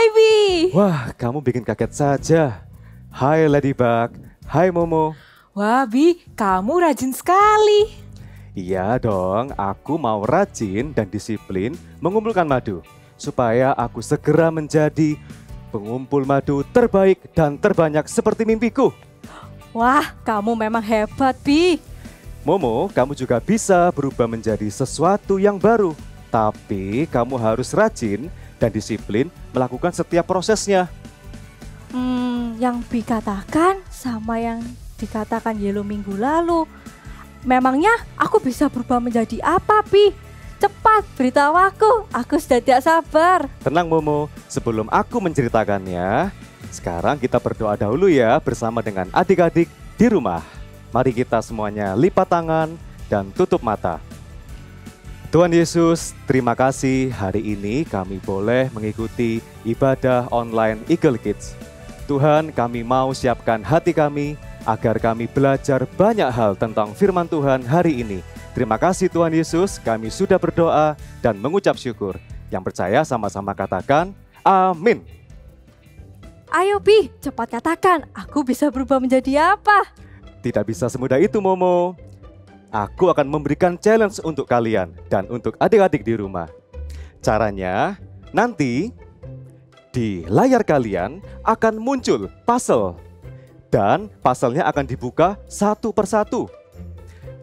Hai Bi. Wah, kamu bikin kaget saja. Hai Ladybug, hai Momo. Wah Bi, kamu rajin sekali. Iya dong, aku mau rajin dan disiplin mengumpulkan madu. Supaya aku segera menjadi pengumpul madu terbaik dan terbanyak seperti mimpiku. Wah, kamu memang hebat, Bi. Momo, kamu juga bisa berubah menjadi sesuatu yang baru. Tapi kamu harus rajin dan disiplin melakukan setiap prosesnya. Yang Bi katakan sama yang dikatakan Yelo minggu lalu. Memangnya aku bisa berubah menjadi apa, Bi? Cepat beritahu aku sudah tidak sabar. Tenang Momo, sebelum aku menceritakannya, sekarang kita berdoa dahulu ya bersama dengan adik-adik di rumah. Mari kita semuanya lipat tangan dan tutup mata. Tuhan Yesus, terima kasih hari ini kami boleh mengikuti ibadah online Eagle Kids. Tuhan, kami mau siapkan hati kami agar kami belajar banyak hal tentang firman Tuhan hari ini. Terima kasih Tuhan Yesus, kami sudah berdoa dan mengucap syukur. Yang percaya sama-sama katakan, amin. Ayo Bi, cepat katakan, aku bisa berubah menjadi apa? Tidak bisa semudah itu Momo. Aku akan memberikan challenge untuk kalian dan untuk adik-adik di rumah. Caranya, nanti di layar kalian akan muncul puzzle. Dan puzzle-nya akan dibuka satu persatu.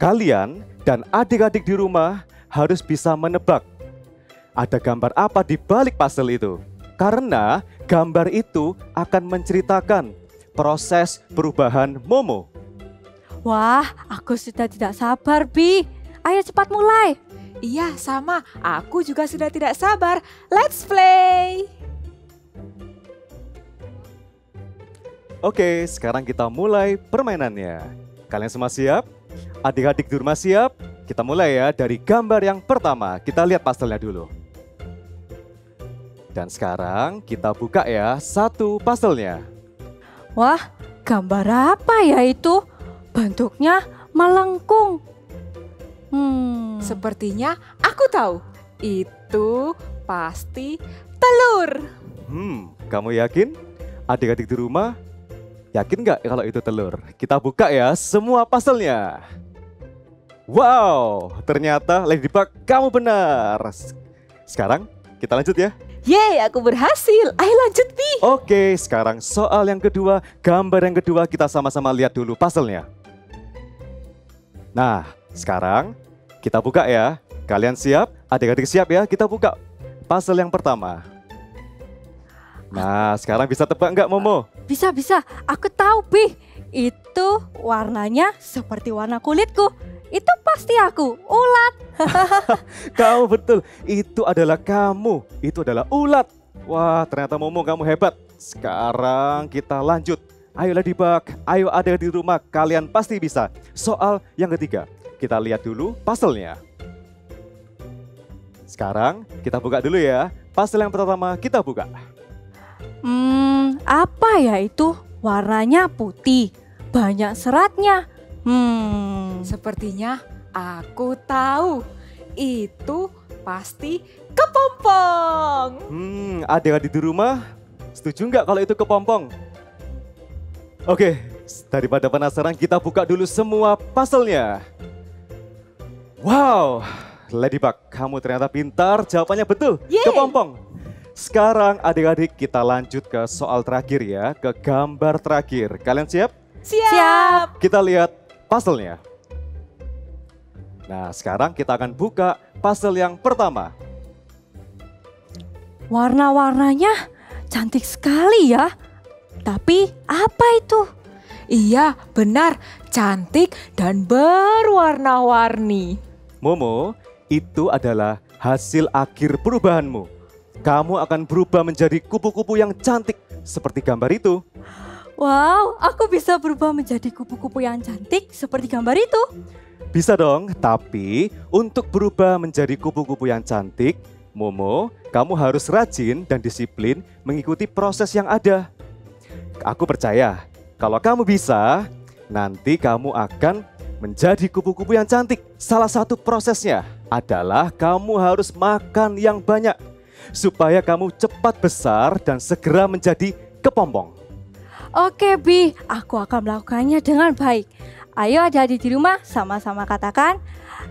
Kalian dan adik-adik di rumah harus bisa menebak ada gambar apa di balik puzzle itu. Karena gambar itu akan menceritakan proses perubahan Momo. Wah, aku sudah tidak sabar, Bi. Ayo cepat mulai. Iya sama, aku juga sudah tidak sabar. Let's play. Oke, sekarang kita mulai permainannya. Kalian semua siap? Adik-adik di rumah siap? Kita mulai ya dari gambar yang pertama. Kita lihat puzzle-nya dulu. Dan sekarang kita buka ya satu puzzle-nya. Wah, gambar apa ya itu? Bentuknya melengkung. Sepertinya aku tahu. Itu pasti telur. Kamu yakin? Adik-adik di rumah, yakin nggak kalau itu telur? Kita buka ya semua puzzle-nya. Wow, ternyata Ladybug kamu benar. Sekarang kita lanjut ya. Yeay, aku berhasil. Ayo lanjut, Bi. Oke, sekarang soal yang kedua, gambar yang kedua kita sama-sama lihat dulu puzzle-nya. Nah, sekarang kita buka ya. Kalian siap? Adik-adik siap ya? Kita buka puzzle yang pertama. Nah, sekarang bisa tebak nggak Momo? Bisa. Aku tahu, Bi. Itu warnanya seperti warna kulitku. Itu pasti aku, ulat. Kamu betul, itu adalah kamu. Itu adalah ulat. Wah, ternyata Momo kamu hebat. Sekarang kita lanjut. Ayo Ladybug, ayo ada di rumah, kalian pasti bisa. Soal yang ketiga, kita lihat dulu puzzle-nya. Sekarang kita buka dulu ya. Puzzle yang pertama kita buka. Apa ya itu? Warnanya putih, banyak seratnya. Sepertinya aku tahu. Itu pasti kepompong. Adik-adik di rumah, setuju nggak kalau itu kepompong? Oke, daripada penasaran kita buka dulu semua puzzle-nya. Wow, Ladybug, kamu ternyata pintar, jawabannya betul, Yeay. kepompong. Sekarang adik-adik kita lanjut ke soal terakhir ya, ke gambar terakhir. Kalian siap? Siap. Kita lihat puzzle-nya. Nah, sekarang kita akan buka puzzle yang pertama. Warna-warnanya cantik sekali ya. Tapi apa itu? Iya, benar. Cantik dan berwarna-warni. Momo, itu adalah hasil akhir perubahanmu. Kamu akan berubah menjadi kupu-kupu yang cantik seperti gambar itu. Wow, aku bisa berubah menjadi kupu-kupu yang cantik seperti gambar itu. Bisa dong, tapi untuk berubah menjadi kupu-kupu yang cantik, Momo, kamu harus rajin dan disiplin mengikuti proses yang ada. Aku percaya, kalau kamu bisa, nanti kamu akan menjadi kupu-kupu yang cantik. Salah satu prosesnya adalah kamu harus makan yang banyak. supaya kamu cepat besar dan segera menjadi kepompong. Oke Bi, aku akan melakukannya dengan baik. Ayo adik-adik di rumah sama-sama katakan,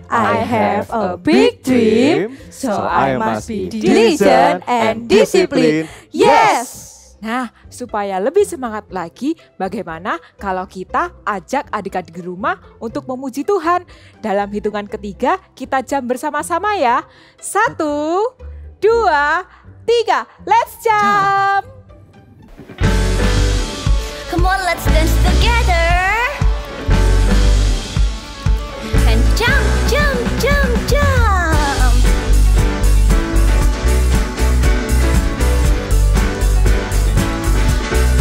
I have a big dream, so I must be diligent and disciplined. Yes! Nah, supaya lebih semangat lagi, bagaimana kalau kita ajak adik-adik di rumah untuk memuji Tuhan? Dalam hitungan ketiga, kita jam bersama-sama ya. 1, 2, 3, let's jump! Come on, let's dance together. And jump, jump, jump, jump.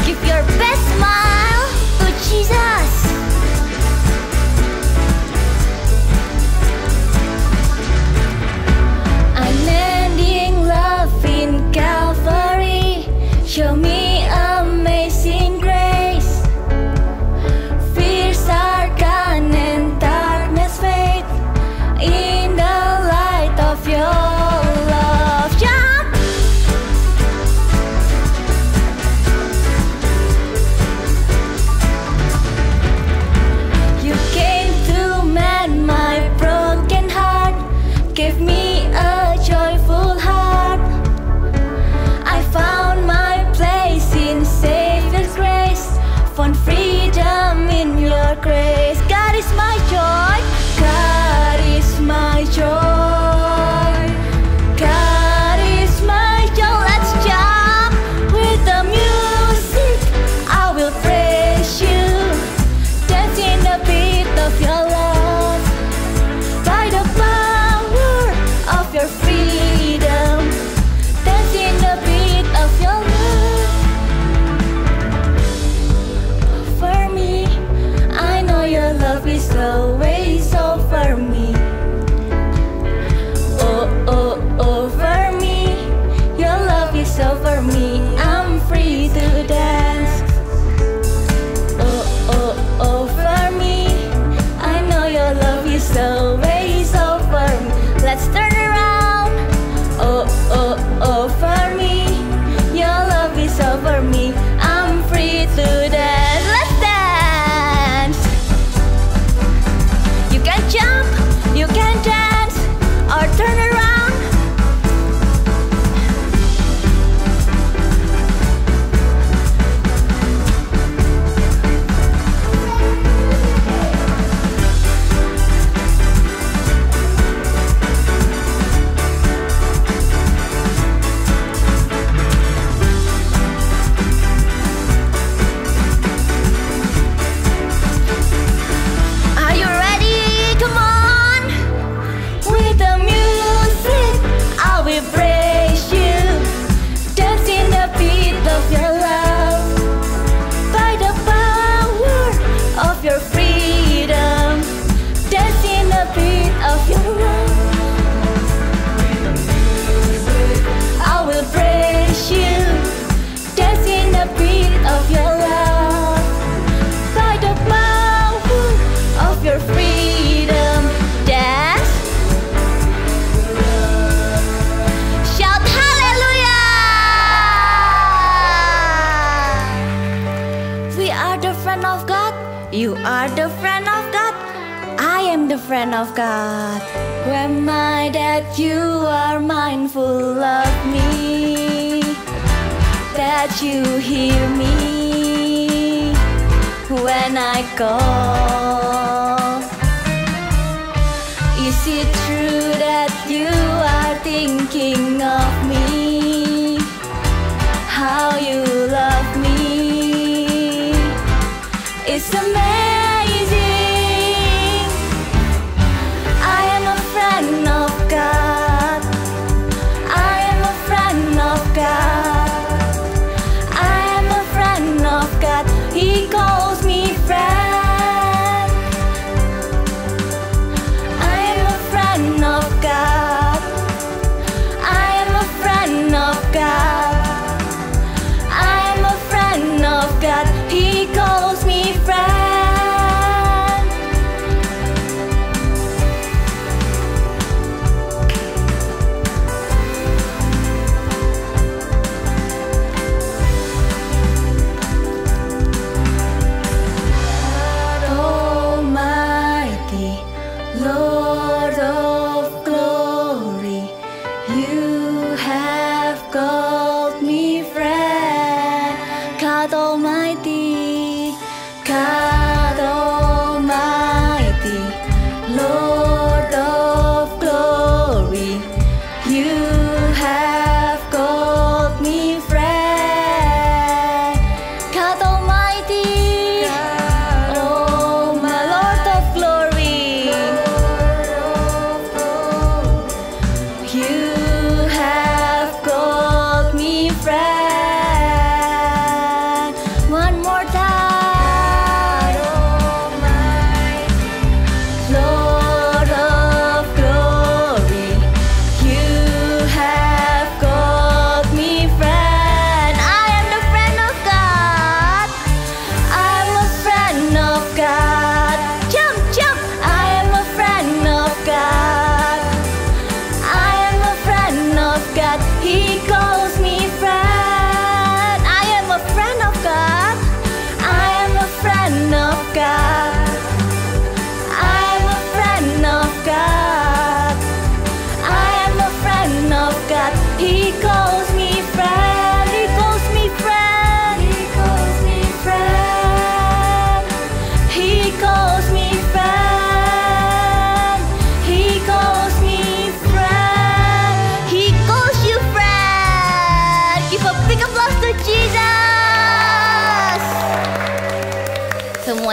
Give your best smile to Jesus. Unending love in Calvary. Show me amazing grace. Fears are gone and darkness fade in the light of your love. Jump! You came to mend my broken heart, gave me a joyful heart. I found my place in Savior's grace, found freedom in your grace. God is my joy, God is my joy, God is my joy. Let's jump with the music, I will praise you, dance in the beat of your love, by the power of your freedom, dance in the beat of your love. For me, I know your love is always over me. Oh, oh, over me, your love is over me. I'm free to dance. Oh, oh, over me, I know your love is always over me. Let's turn around. Oh, oh, over me, your love is over me. I'm free to dance. Let's dance. You can jump, you can dance, or turn around. Are you ready? Come on! With the music, I will praise you. Dance in the beat of your love, by the power of your freedom. Dance in the beat of your love. I will praise you. Dance in the beat of your love, by the power of your freedom. Dance. Shout hallelujah. We are the friend of God. You are the friend of God. I am the friend of God. Who am I that you are mindful of me? That you hear me when I call. Is it true that you are thinking of me? How you love me? It's amazing. I am a friend of God. I am a friend of God. I am a friend of God. He calls me friend. I am a friend of God. I am a friend of God. I am a friend of God. He calls me friend.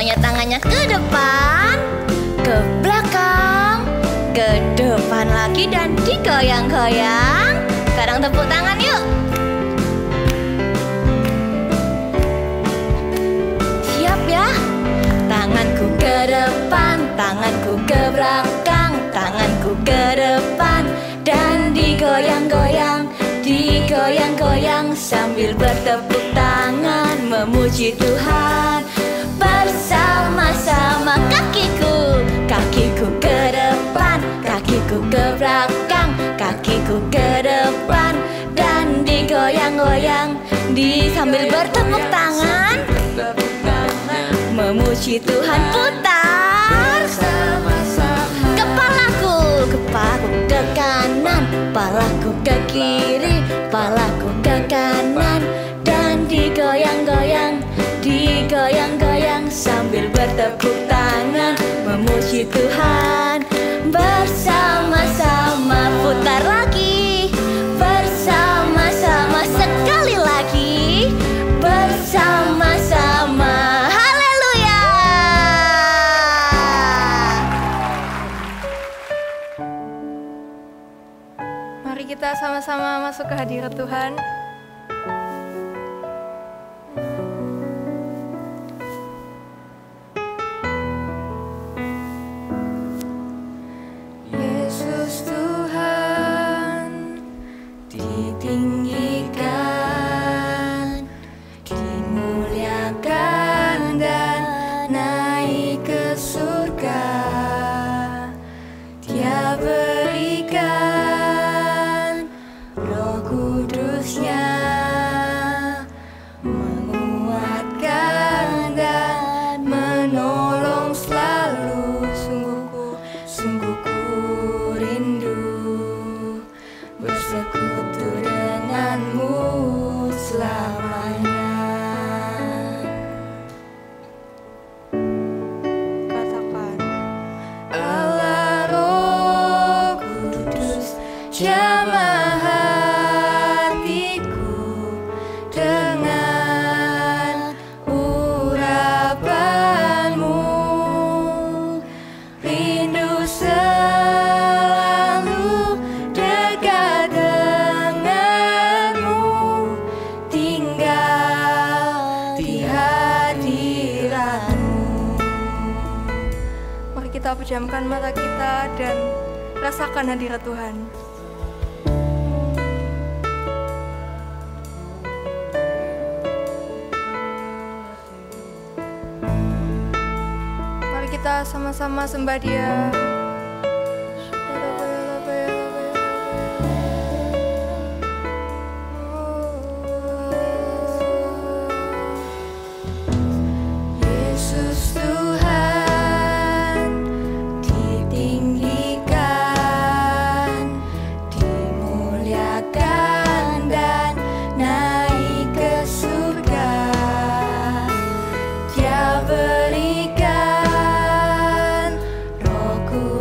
Semuanya tangannya ke depan, ke belakang, ke depan lagi dan digoyang-goyang. Sekarang tepuk tangan yuk. Siap ya? Tanganku ke depan, tanganku ke belakang, tanganku ke depan dan digoyang-goyang, digoyang-goyang sambil bertepuk tangan memuji Tuhan. Bersama-sama kakiku, kakiku ke depan, kakiku ke belakang, kakiku ke depan dan digoyang-goyang sambil bertepuk tangan memuji Tuhan. Putar kepalaku, kepalaku ke kanan, kepalaku ke kiri, kepalaku ke kanan dan digoyang-goyang, digoyang-goyang sambil bertepuk tangan memuji Tuhan. Bersama-sama putar lagi, bersama-sama sekali lagi, bersama-sama. Haleluya. Mari kita sama-sama masuk ke hadirat Tuhan. Yesus Tuhan ditinggikan, dimuliakan dan naik ke surga. Dia berikan Roh Kudus-Nya, menguatkan dan menolong selalu. Sungguh ku rindu bersekutu denganmu selamanya. Katakan, Allah Roh Kudus, jamah hatiku dengan urapanmu. Rindu selalu dekat denganmu, tinggal di hadiratmu. Mari kita pejamkan mata kita dan rasakan hadirat Tuhan. Mari kita sama-sama sembah Dia. Yesus Tuhan ditinggikan, dimuliakan dan naik ke surga. Dia berikan Roh Kudus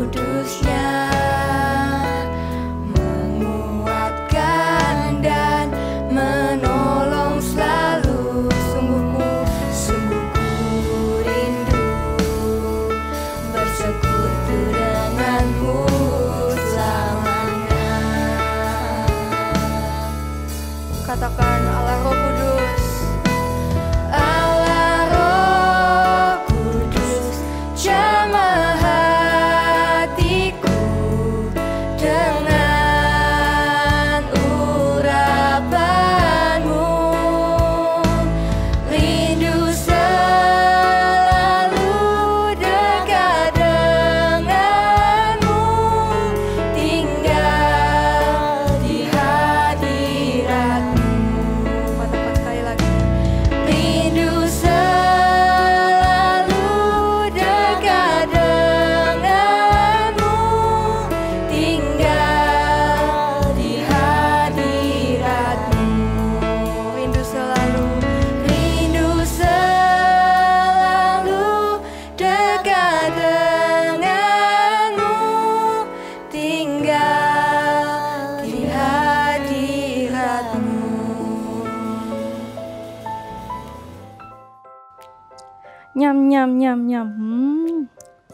Nyam nyam nyam nyam.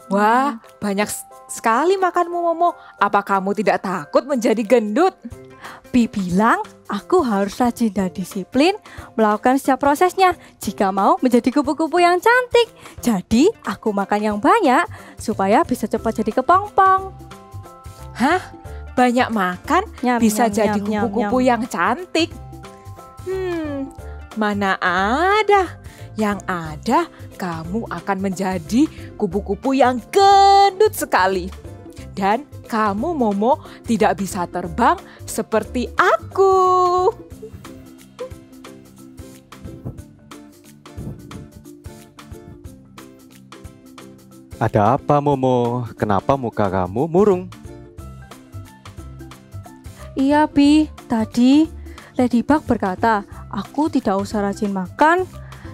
Wah, banyak sekali makanmu Momo. Apa kamu tidak takut menjadi gendut? Bi bilang aku harus rajin dan disiplin melakukan setiap prosesnya jika mau menjadi kupu-kupu yang cantik. Jadi aku makan yang banyak supaya bisa cepat jadi kepompong. Hah? Banyak makan Nyam, bisa nyam, jadi nyam, kupu-kupu nyam. yang cantik? Mana ada. Yang ada kamu akan menjadi kupu-kupu yang gendut sekali. Dan kamu Momo tidak bisa terbang seperti aku. Ada apa Momo? Kenapa muka kamu murung? Iya Bi, tadi Ladybug berkata aku tidak usah rajin makan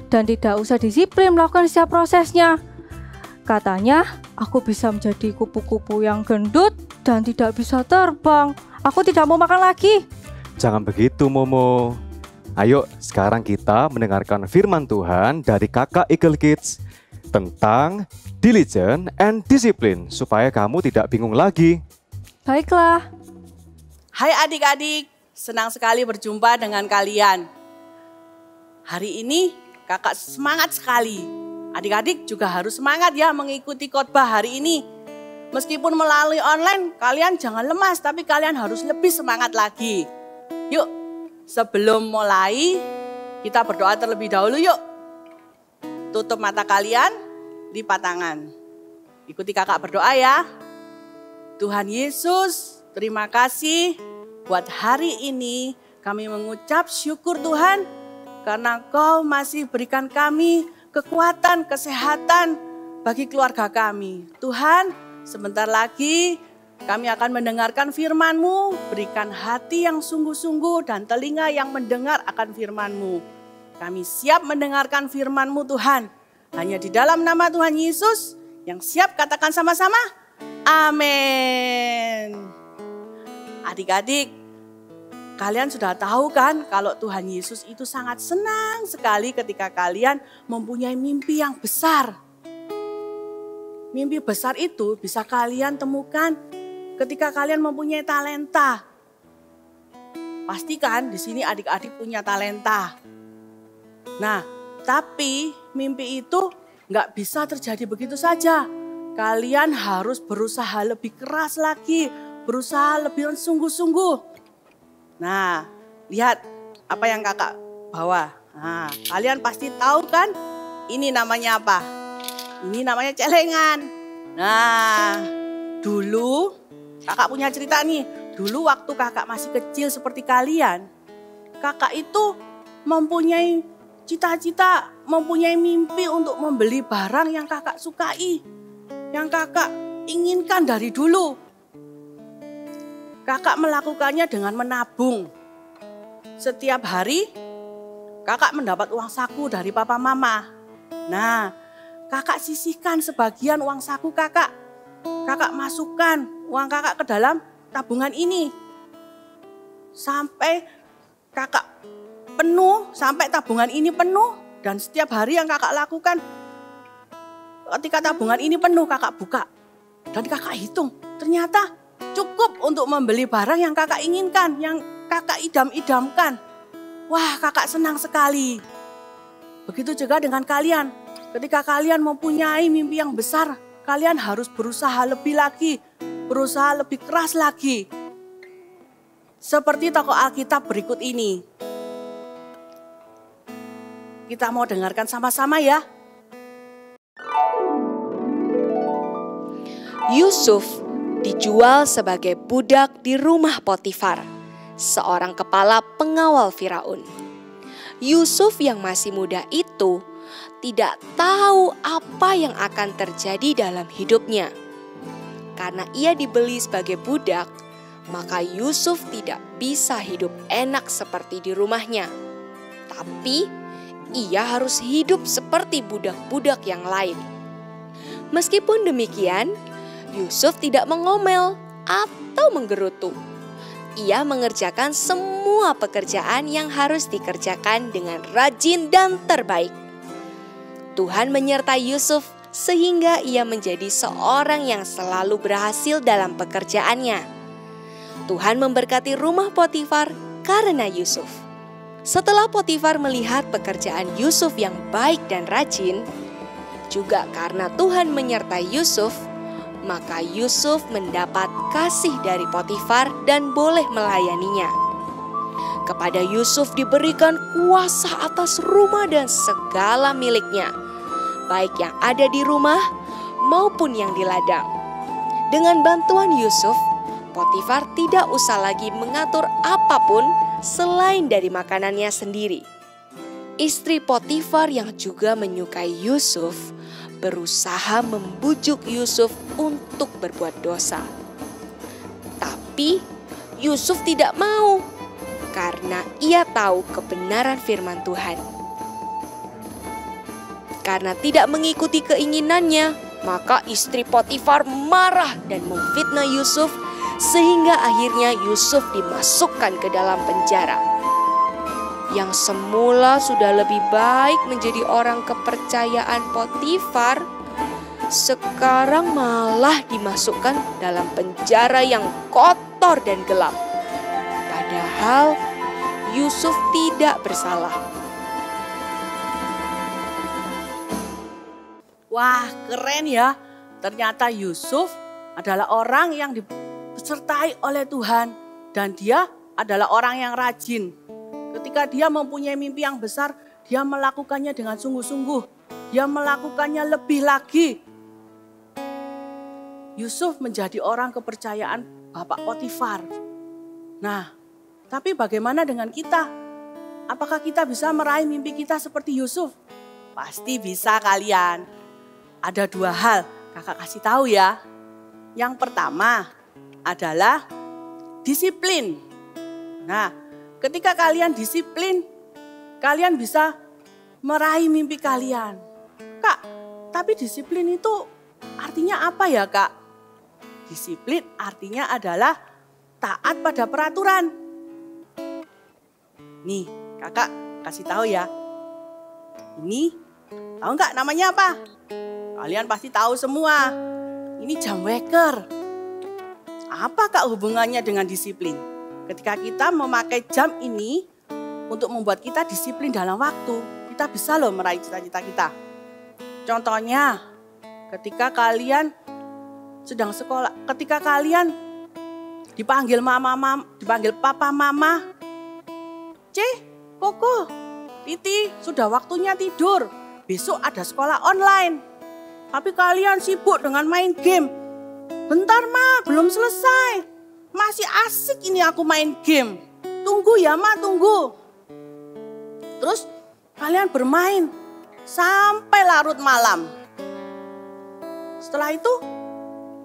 dan tidak usah disiplin melakukan setiap prosesnya. Katanya aku bisa menjadi kupu-kupu yang gendut dan tidak bisa terbang. Aku tidak mau makan lagi. Jangan begitu Momo. Ayo sekarang kita mendengarkan firman Tuhan dari kakak Eagle Kids tentang diligent and discipline supaya kamu tidak bingung lagi. Baiklah. Hai adik-adik, senang sekali berjumpa dengan kalian. Hari ini kakak semangat sekali. Adik-adik juga harus semangat ya mengikuti khotbah hari ini. Meskipun melalui online, kalian jangan lemas, tapi kalian harus lebih semangat lagi. Yuk, sebelum mulai, kita berdoa terlebih dahulu yuk. Tutup mata kalian, lipat tangan. Ikuti kakak berdoa ya. Tuhan Yesus, terima kasih buat hari ini kami mengucap syukur Tuhan karena Kau masih berikan kami kekuatan, kesehatan bagi keluarga kami. Tuhan, sebentar lagi kami akan mendengarkan firman-Mu, berikan hati yang sungguh-sungguh dan telinga yang mendengar akan firman-Mu. Kami siap mendengarkan firman-Mu Tuhan. Hanya di dalam nama Tuhan Yesus yang siap katakan sama-sama, amin. Adik-adik, kalian sudah tahu kan kalau Tuhan Yesus itu sangat senang sekali ketika kalian mempunyai mimpi yang besar. Mimpi besar itu bisa kalian temukan ketika kalian mempunyai talenta. Pastikan di sini adik-adik punya talenta. Nah, tapi mimpi itu nggak bisa terjadi begitu saja. Kalian harus berusaha lebih keras lagi, berusaha lebih sungguh-sungguh. Nah, lihat apa yang kakak bawa. Nah, kalian pasti tahu kan ini namanya apa? Ini namanya celengan. Nah, dulu kakak punya cerita nih. Dulu waktu kakak masih kecil seperti kalian, kakak itu mempunyai cita-cita, mempunyai mimpi untuk membeli barang yang kakak sukai, yang kakak inginkan dari dulu. Kakak melakukannya dengan menabung. Setiap hari kakak mendapat uang saku dari papa mama. Nah, kakak sisihkan sebagian uang saku kakak. Kakak masukkan uang kakak ke dalam tabungan ini. Sampai kakak penuh, sampai tabungan ini penuh. Dan setiap hari yang kakak lakukan, ketika tabungan ini penuh kakak buka. Dan kakak hitung, ternyata cukup untuk membeli barang yang kakak inginkan, yang kakak idam-idamkan. Wah, kakak senang sekali. Begitu juga dengan kalian. Ketika kalian mempunyai mimpi yang besar, kalian harus berusaha lebih lagi, berusaha lebih keras lagi. Seperti tokoh Alkitab berikut ini. Kita mau dengarkan sama-sama ya. Yusuf dijual sebagai budak di rumah Potifar, seorang kepala pengawal Firaun. Yusuf yang masih muda itu tidak tahu apa yang akan terjadi dalam hidupnya. Karena ia dibeli sebagai budak, maka Yusuf tidak bisa hidup enak seperti di rumahnya. Tapi ia harus hidup seperti budak-budak yang lain. Meskipun demikian, Yusuf tidak mengomel atau menggerutu. Ia mengerjakan semua pekerjaan yang harus dikerjakan dengan rajin dan terbaik. Tuhan menyertai Yusuf sehingga ia menjadi seorang yang selalu berhasil dalam pekerjaannya. Tuhan memberkati rumah Potifar karena Yusuf. Setelah Potifar melihat pekerjaan Yusuf yang baik dan rajin, juga karena Tuhan menyertai Yusuf, maka Yusuf mendapat kasih dari Potifar dan boleh melayaninya. Kepada Yusuf diberikan kuasa atas rumah dan segala miliknya, baik yang ada di rumah maupun yang di ladang. Dengan bantuan Yusuf, Potifar tidak usah lagi mengatur apapun selain dari makanannya sendiri. Istri Potifar yang juga menyukai Yusuf berusaha membujuk Yusuf untuk berbuat dosa. Tapi Yusuf tidak mau karena ia tahu kebenaran firman Tuhan. Karena tidak mengikuti keinginannya, maka istri Potifar marah dan memfitnah Yusuf sehingga akhirnya Yusuf dimasukkan ke dalam penjara. Yang semula sudah lebih baik menjadi orang kepercayaan Potifar, sekarang malah dimasukkan dalam penjara yang kotor dan gelap. Padahal Yusuf tidak bersalah. Wah, keren ya. Ternyata Yusuf adalah orang yang disertai oleh Tuhan. Dan dia adalah orang yang rajin. Ketika dia mempunyai mimpi yang besar, dia melakukannya dengan sungguh-sungguh. Dia melakukannya lebih lagi. Yusuf menjadi orang kepercayaan Bapak Potifar. Nah, tapi bagaimana dengan kita? Apakah kita bisa meraih mimpi kita seperti Yusuf? Pasti bisa kalian. Ada 2 hal, kakak kasih tahu ya. Yang pertama adalah disiplin. Nah, ketika kalian disiplin, kalian bisa meraih mimpi kalian. Kak, tapi disiplin itu artinya apa ya, Kak? Disiplin artinya adalah taat pada peraturan. Nih, kakak kasih tahu ya. Ini, tahu nggak namanya apa? Kalian pasti tahu semua. Ini jam waker. Apa Kak hubungannya dengan disiplin? Ketika kita memakai jam ini untuk membuat kita disiplin dalam waktu, kita bisa loh meraih cita-cita kita. Contohnya, ketika kalian sedang sekolah, ketika kalian dipanggil dipanggil papa mama, Koko, Titi, sudah waktunya tidur. Besok ada sekolah online. Tapi kalian sibuk dengan main game. Bentar Ma, belum selesai. Masih asik ini aku main game. Tunggu ya Ma, tunggu. Terus kalian bermain sampai larut malam. Setelah itu,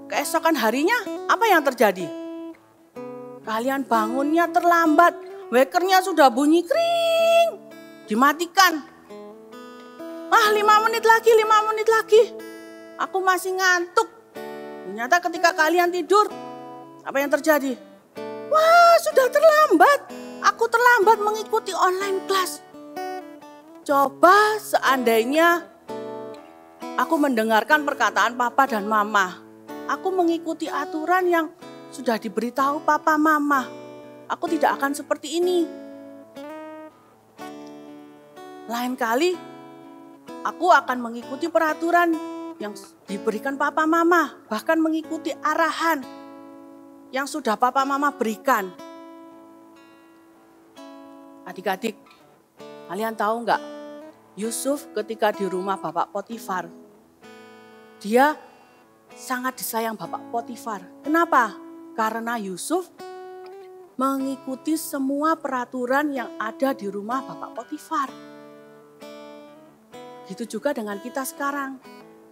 keesokan harinya apa yang terjadi? Kalian bangunnya terlambat. Wakernya sudah bunyi kring. Dimatikan. 5 menit lagi. Aku masih ngantuk. Ternyata ketika kalian tidur, apa yang terjadi? Wah, sudah terlambat. Aku terlambat mengikuti online class. Coba seandainya aku mendengarkan perkataan papa dan mama. Aku mengikuti aturan yang sudah diberitahu papa mama. Aku tidak akan seperti ini. Lain kali, aku akan mengikuti peraturan yang diberikan papa mama, bahkan mengikuti arahan yang sudah papa mama berikan. Adik-adik, kalian tahu nggak? Yusuf ketika di rumah Bapak Potifar, dia sangat disayang Bapak Potifar. Kenapa? Karena Yusuf mengikuti semua peraturan yang ada di rumah Bapak Potifar. Gitu juga dengan kita sekarang.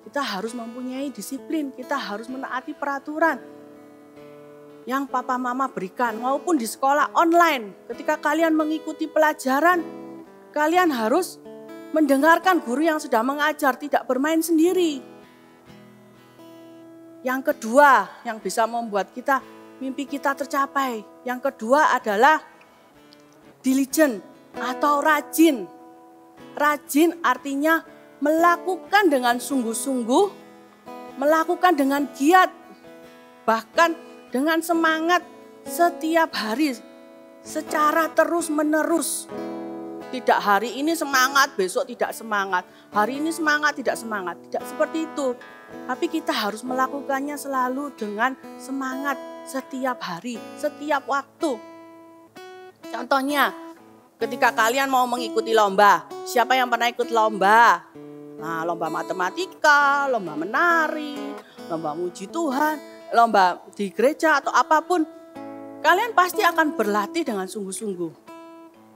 Kita harus mempunyai disiplin, kita harus menaati peraturan yang papa mama berikan maupun di sekolah online. Ketika kalian mengikuti pelajaran, kalian harus mendengarkan guru yang sudah mengajar, tidak bermain sendiri. Yang kedua yang bisa membuat mimpi kita tercapai. Yang kedua adalah diligent atau rajin. Rajin artinya melakukan dengan sungguh-sungguh, melakukan dengan giat, bahkan dengan semangat setiap hari, secara terus-menerus. Tidak hari ini semangat, besok tidak semangat. Hari ini semangat, tidak semangat. Tidak seperti itu. Tapi kita harus melakukannya selalu dengan semangat setiap hari, setiap waktu. Contohnya, ketika kalian mau mengikuti lomba, siapa yang pernah ikut lomba? Nah, lomba matematika, lomba menari, lomba muji Tuhan, lomba di gereja atau apapun. Kalian pasti akan berlatih dengan sungguh-sungguh.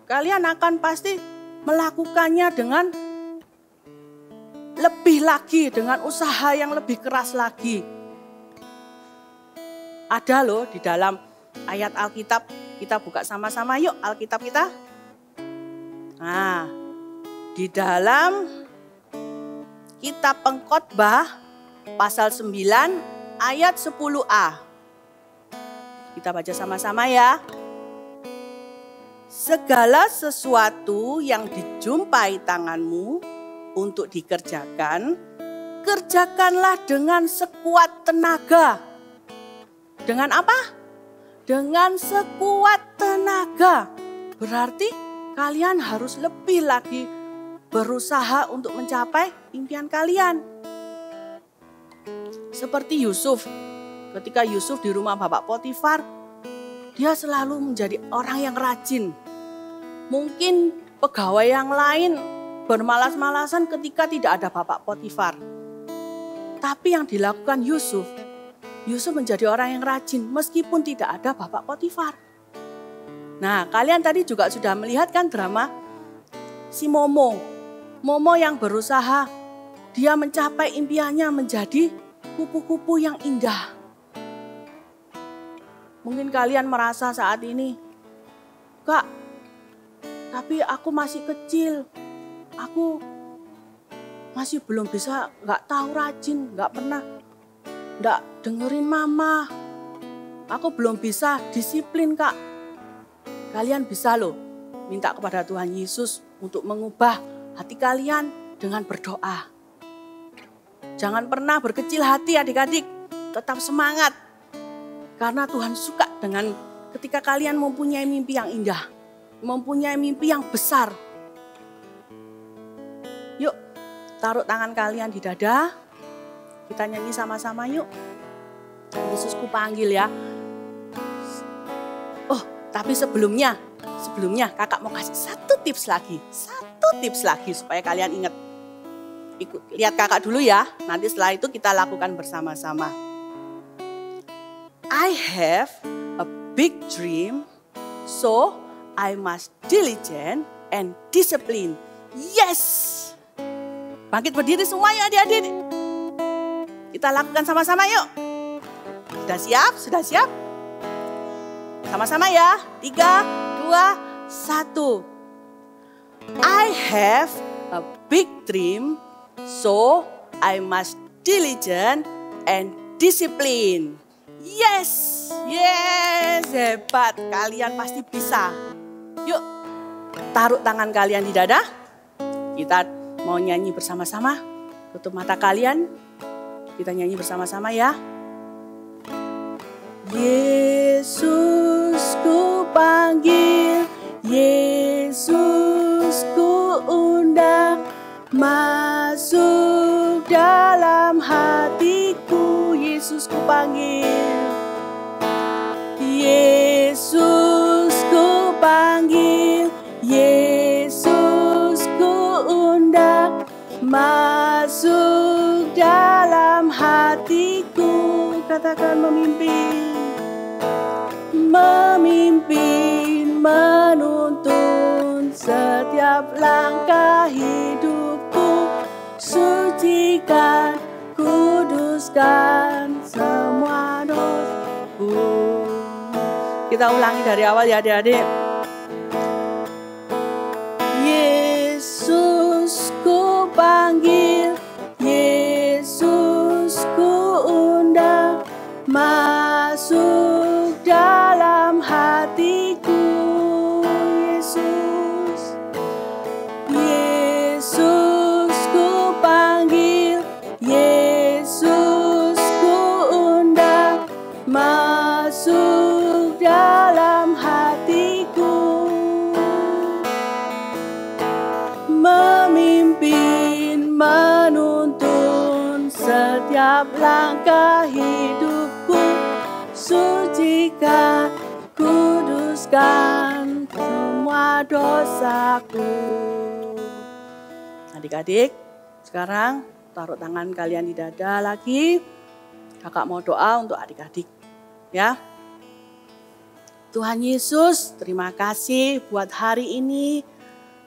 Kalian akan pasti melakukannya dengan lebih lagi, dengan usaha yang lebih keras lagi. Ada loh di dalam ayat Alkitab, kita buka sama-sama yuk Alkitab kita. Nah, di dalam kitab Pengkhotbah pasal 9 ayat 10a. Kita baca sama-sama ya. Segala sesuatu yang dijumpai tanganmu untuk dikerjakan, kerjakanlah dengan sekuat tenaga. Dengan apa? Dengan sekuat tenaga. Berarti kalian harus lebih lagi berusaha untuk mencapai impian kalian. Seperti Yusuf. Ketika Yusuf di rumah Bapak Potifar, dia selalu menjadi orang yang rajin. Mungkin pegawai yang lain bermalas-malasan ketika tidak ada Bapak Potifar. Tapi yang dilakukan Yusuf menjadi orang yang rajin meskipun tidak ada Bapak Potifar. Nah, kalian tadi juga sudah melihat kan drama si Momo. Momo yang berusaha, dia mencapai impiannya menjadi kupu-kupu yang indah. Mungkin kalian merasa saat ini, Kak, tapi aku masih kecil, aku masih belum bisa, gak tahu rajin, gak pernah, gak dengerin mama, aku belum bisa disiplin Kak. Kalian bisa loh minta kepada Tuhan Yesus untuk mengubah hati kalian dengan berdoa. Jangan pernah berkecil hati adik-adik, tetap semangat. Karena Tuhan suka dengan ketika kalian mempunyai mimpi yang indah, mempunyai mimpi yang besar. Yuk, taruh tangan kalian di dada. Kita nyanyi sama-sama yuk. Yesusku panggil ya. Oh, tapi sebelumnya kakak mau kasih satu tips lagi supaya kalian ingat. Lihat kakak dulu ya, nanti setelah itu kita lakukan bersama-sama. I have a big dream, so I must diligent and discipline. Yes! Bangkit berdiri semua ya adik-adik. Kita lakukan sama-sama yuk. Sudah siap? Sudah siap? Sama-sama ya. 3, 2, 1. I have a big dream, so I must diligent and discipline. Yes, yes, hebat. Kalian pasti bisa. Yuk, taruh tangan kalian di dada. Kita mau nyanyi bersama-sama. Tutup mata kalian. Kita nyanyi bersama-sama ya. Yesus ku panggil, Yesus ku undang, masuk dalam hatiku. Yesus ku panggil, Yesus ku panggil, Yesus ku undang, masuk dalam hatiku. Katakan memimpin, memimpin, menuntun setiap langkah hidupku, sucikan, kuduskan semua dosaku. Kita ulangi dari awal ya adik-adik. Yesus ku panggil, Yesus ku undang, masuk dalam hatiku. Yesus, Yesus ku setiap langkah hidupku, sucikan, kuduskan semua dosaku. Adik-adik, sekarang taruh tangan kalian di dada lagi. Kakak mau doa untuk adik-adik, ya. Tuhan Yesus, terima kasih buat hari ini.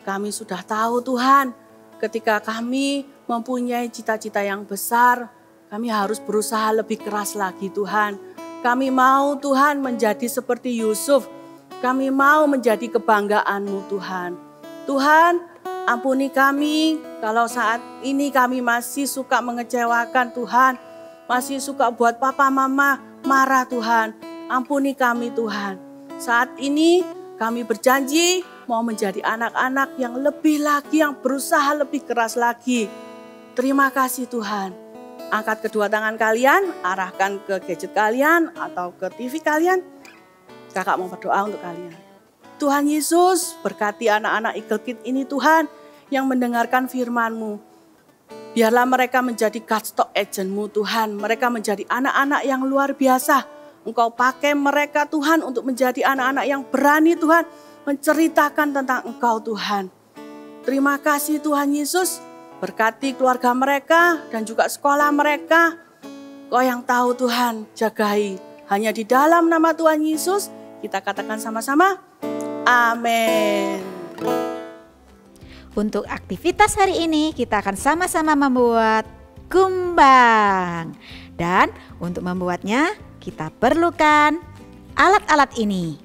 Kami sudah tahu Tuhan, ketika kami mempunyai cita-cita yang besar, kami harus berusaha lebih keras lagi Tuhan. Kami mau Tuhan menjadi seperti Yusuf. Kami mau menjadi kebanggaan-Mu Tuhan. Tuhan, ampuni kami kalau saat ini kami masih suka mengecewakan Tuhan. Masih suka buat papa mama marah Tuhan. Ampuni kami Tuhan. Saat ini kami berjanji mau menjadi anak-anak yang lebih lagi, yang berusaha lebih keras lagi. Terima kasih Tuhan. Angkat kedua tangan kalian, arahkan ke gadget kalian atau ke TV kalian. Kakak mau berdoa untuk kalian. Tuhan Yesus, berkati anak-anak Eagle Kids ini Tuhan yang mendengarkan firman-Mu. Biarlah mereka menjadi Godstock agent-Mu Tuhan. Mereka menjadi anak-anak yang luar biasa. Engkau pakai mereka Tuhan untuk menjadi anak-anak yang berani Tuhan menceritakan tentang Engkau Tuhan. Terima kasih Tuhan Yesus, berkati keluarga mereka dan juga sekolah mereka. Kau yang tahu Tuhan, jagai. Hanya di dalam nama Tuhan Yesus kita katakan sama-sama, amin. Untuk aktivitas hari ini kita akan sama-sama membuat kumbang. Dan untuk membuatnya kita perlukan alat-alat ini.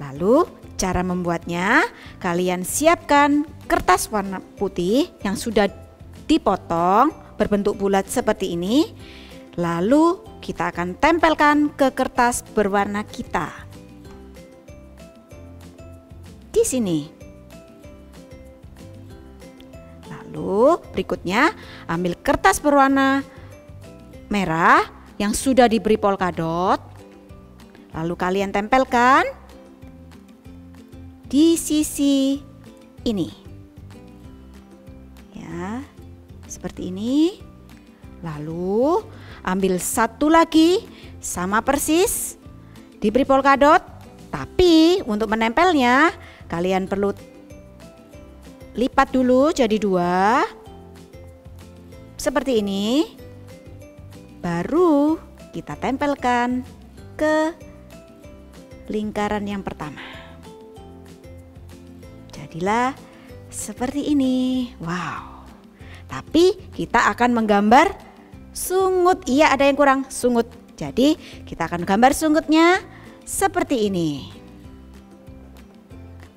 Lalu cara membuatnya, kalian siapkan kertas warna putih yang sudah dipotong berbentuk bulat seperti ini. Lalu kita akan tempelkan ke kertas berwarna kita. Di sini. Lalu berikutnya ambil kertas berwarna merah yang sudah diberi polkadot. Lalu kalian tempelkan di sisi ini. Ya, seperti ini. Lalu ambil satu lagi sama persis diberi polkadot. Tapi untuk menempelnya kalian perlu lipat dulu jadi dua. Seperti ini. Baru kita tempelkan ke lingkaran yang pertama. Jadilah seperti ini. Wow. Tapi kita akan menggambar sungut. Iya, ada yang kurang, sungut. Jadi kita akan gambar sungutnya seperti ini.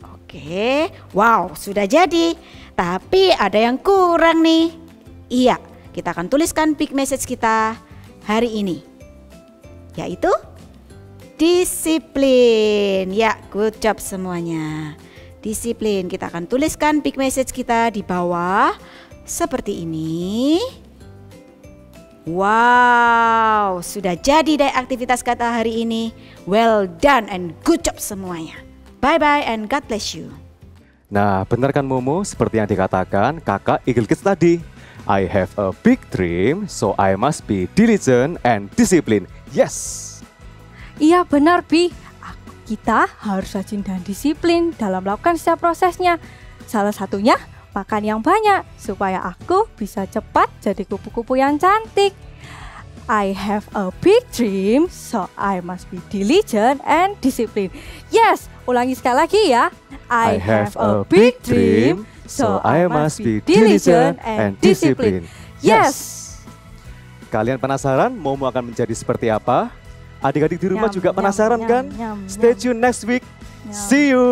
Oke, wow, sudah jadi. Tapi ada yang kurang nih. Iya, kita akan tuliskan big message kita hari ini, yaitu disiplin. Ya, good job semuanya. Disiplin. Kita akan tuliskan big message kita di bawah seperti ini. Wow, sudah jadi deh aktivitas kata hari ini. Well done and good job semuanya. Bye-bye and God bless you. Nah, benar kan Momo, seperti yang dikatakan kakak Eagle Kids tadi. I have a big dream, so I must be diligent and disciplined. Yes. Iya benar Bi, kita harus rajin dan disiplin dalam melakukan setiap prosesnya. Salah satunya makan yang banyak supaya aku bisa cepat jadi kupu-kupu yang cantik. I have a big dream, so I must be diligent and disciplined. Yes, ulangi sekali lagi ya. I have a big dream, so I must be diligent and disciplined. Yes. Kalian penasaran Momo akan menjadi seperti apa? Adik-adik di rumah Nyam, juga nyam, penasaran nyam, kan? nyam, Stay nyam. tune next week. Nyam. See you.